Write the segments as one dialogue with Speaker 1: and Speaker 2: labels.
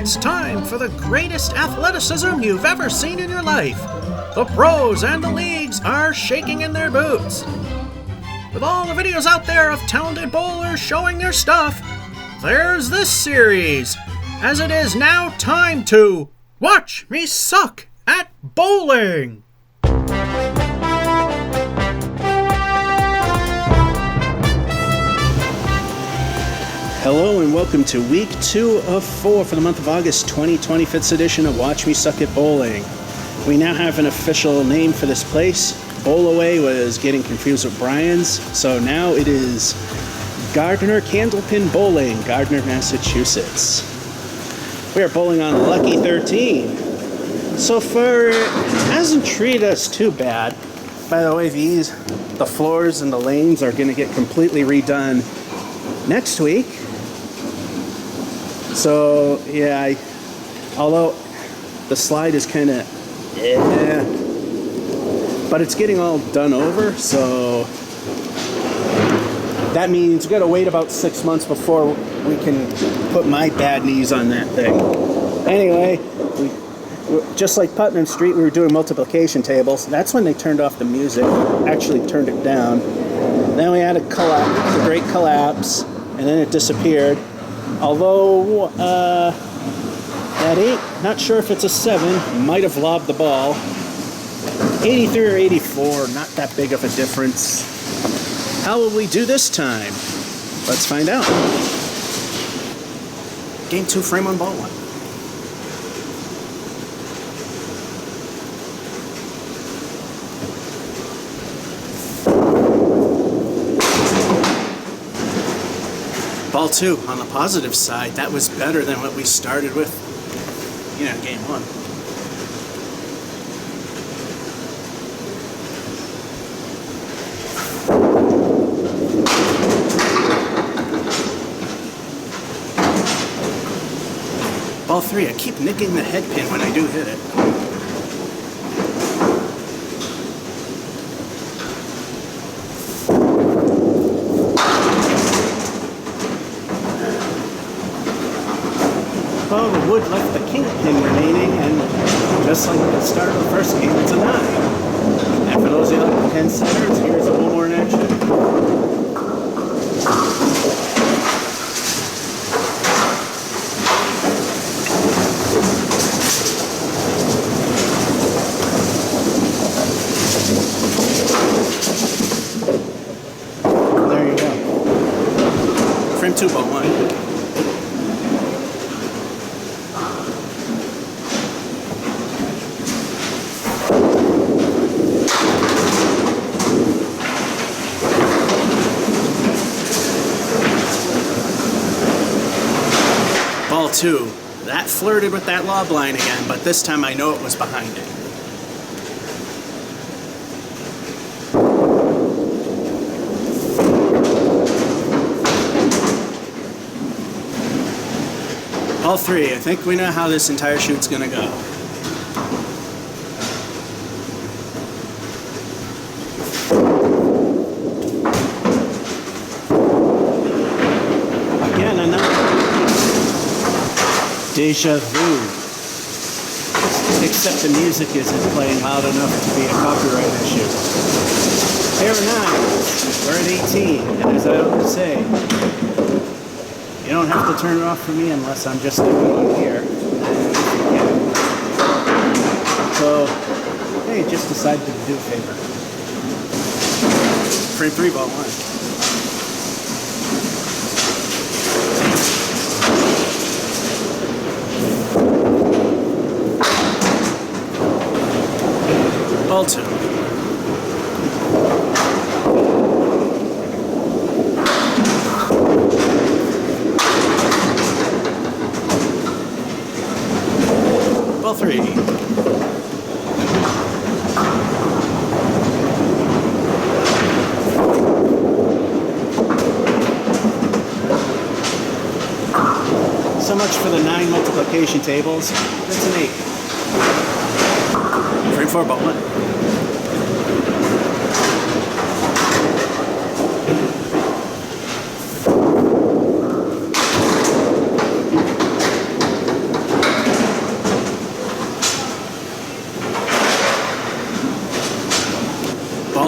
Speaker 1: It's time for the greatest athleticism you've ever seen in your life. The pros and the leagues are shaking in their boots. With all the videos out there of talented bowlers showing their stuff, there's this series, as it is now time to watch me suck at bowling.
Speaker 2: Hello and welcome to week 2 of 4 for the month of August 2020, 5th edition of Watch Me Suck at Bowling. We now have an official name for this place. Bowlaway was getting confused with Brian's, so now it is Gardner Candlepin Bowling, Gardner, Massachusetts. We are bowling on Lucky 13. So far, it hasn't treated us too bad. By the way, the floors and the lanes are going to get completely redone next week. So, yeah, although the slide is kind of, but it's getting all done over, so that means we got to wait about 6 months before we can put my bad knees on that thing. Anyway, just like Putnam Street, we were doing multiplication tables. That's when they turned off the music, actually turned it down. Then we had a great collapse, and then it disappeared. Although, that 8, not sure if it's a 7, might have lobbed the ball. 83 or 84, not that big of a difference. How will we do this time? Let's find out. Game 2, frame on ball 1. Ball 2, on the positive side, that was better than what we started with, game 1. Ball 3, I keep nicking the head pin when I do hit it. Well, the wood left the king pin remaining, and just like at the start of the first game, it's a 9. And for those of you like 10 setters, here's a little more in action. There you go. Frame 2, ball 1. Ball 2, that flirted with that lob line again, but this time I know it was behind it. Ball 3, I think we know how this entire shoot's gonna go. Again, another deja vu. Except the music isn't playing loud enough to be a copyright issue. Pair of 9s. We're at 18, and as I always say, you don't have to turn it off for me unless I'm just doing one here. So, hey, just decided to do a favor. Frame 3, ball 1. Ball 2. Ball 3. So much for the 9 multiplication tables. That's an 8. Frame 4, ball 1.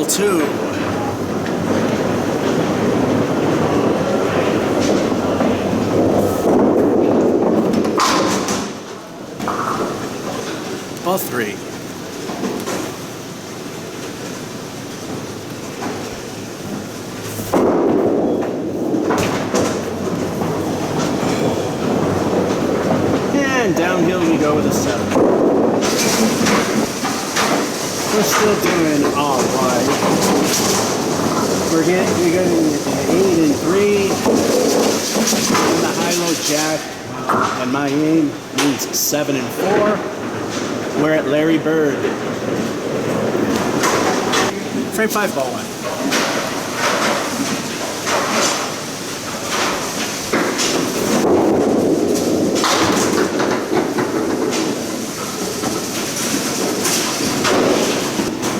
Speaker 1: Ball 2. Ball 3. And downhill we go with a 7. We're still doing all right. We're getting an 8 and 3 in the high-low jack, and my aim means 7 and 4. We're at Larry Bird. Frame 5, ball 1.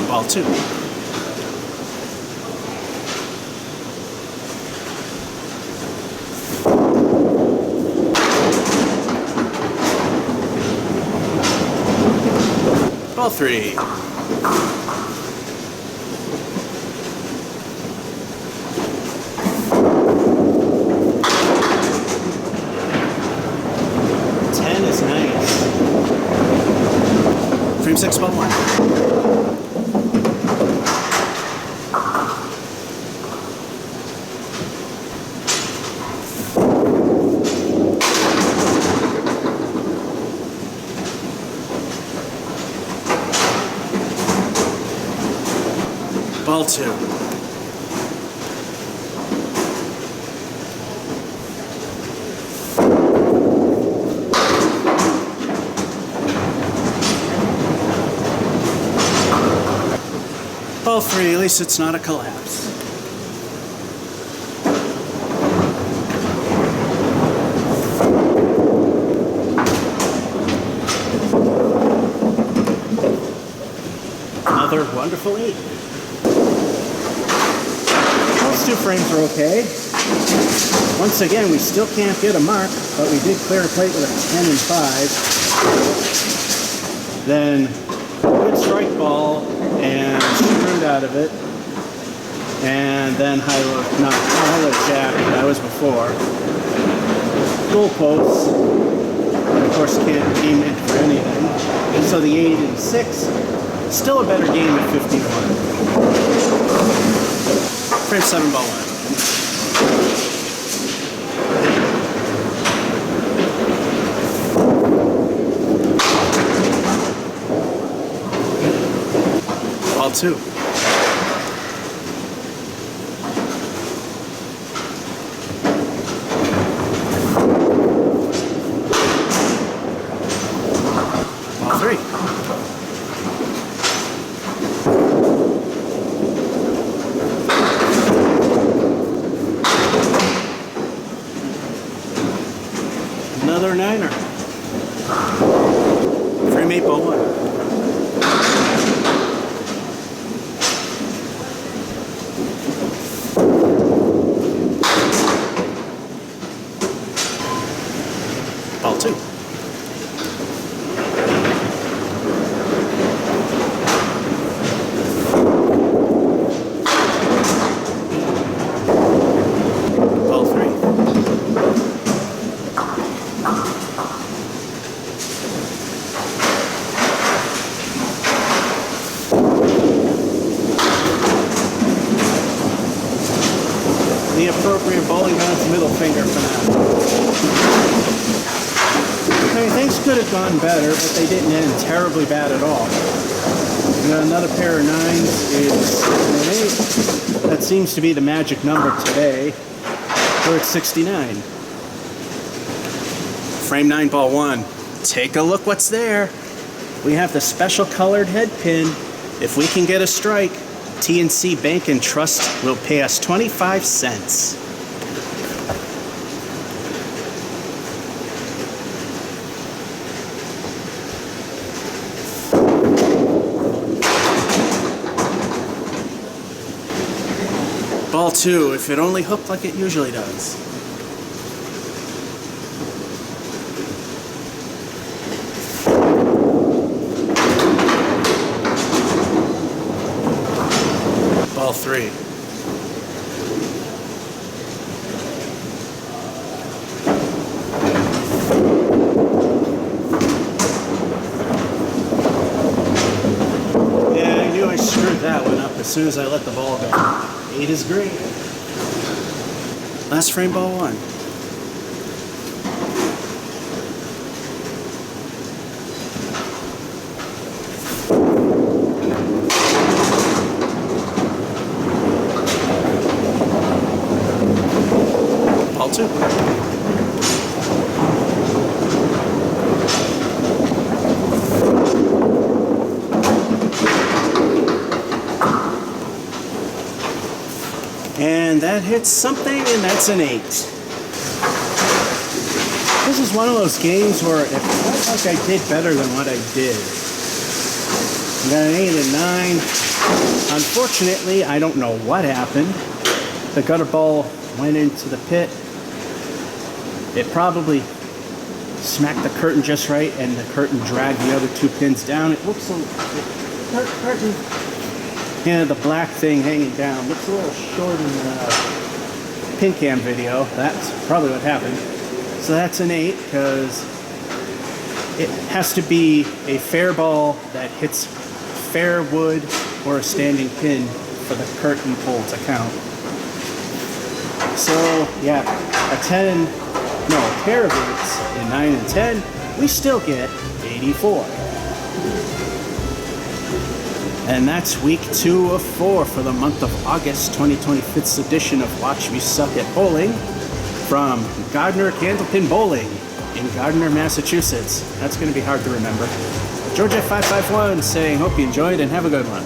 Speaker 1: Ball 2. Ball 3. Is nice. Frame 6, ball 1. Ball 2. Ball 3, at least it's not a collapse. Another wonderful 8. Those 2 frames are okay. Once again, we still can't get a mark, but we did clear a plate with a 10 and 5. Then good strike ball and screwed out of it. And then high-low jack, that was before. Goal posts. Of course, can't aim it for anything. So the 8 and 6, still a better game at 51. Frame 7, ball 1. Ball 2. Ball 3. Another 9er. Frame 8, ball 1. Ball 2. Ball 3. The appropriate bowling bounce middle finger for now. I mean, things could have gone better, but they didn't end terribly bad at all. And another pair of 9s is an 8. That seems to be the magic number today. We're at 69. Frame 9, ball 1. Take a look what's there. We have the special colored head pin. If we can get a strike, TNC Bank and Trust will pay us 25 cents. Ball 2, if it only hooked like it usually does.
Speaker 2: as soon as I let the ball go. 8 is green. Last frame, ball 1. Ball 2. And that hits something, and that's an 8. This is one of those games where it felt like I did better than what I did. I got an 8 and 9. Unfortunately, I don't know what happened. The gutter ball went into the pit. It probably smacked the curtain just right, and the curtain dragged the other 2 pins down. It looks a little... curtain... Yeah, the black thing hanging down looks a little short in the pin cam video. That's probably what happened. So that's an 8 because it has to be a fair ball that hits fair wood or a standing pin for the curtain pull to count. So yeah, a pair of 8s in 9 and 10, we still get 84. And that's week 2 of 4 for the month of August 2025th edition of Watch Me Suck at Bowling from Gardner Candlepin Bowling in Gardner, Massachusetts. That's going to be hard to remember. Georgia 551 saying, hope you enjoyed and have a good one.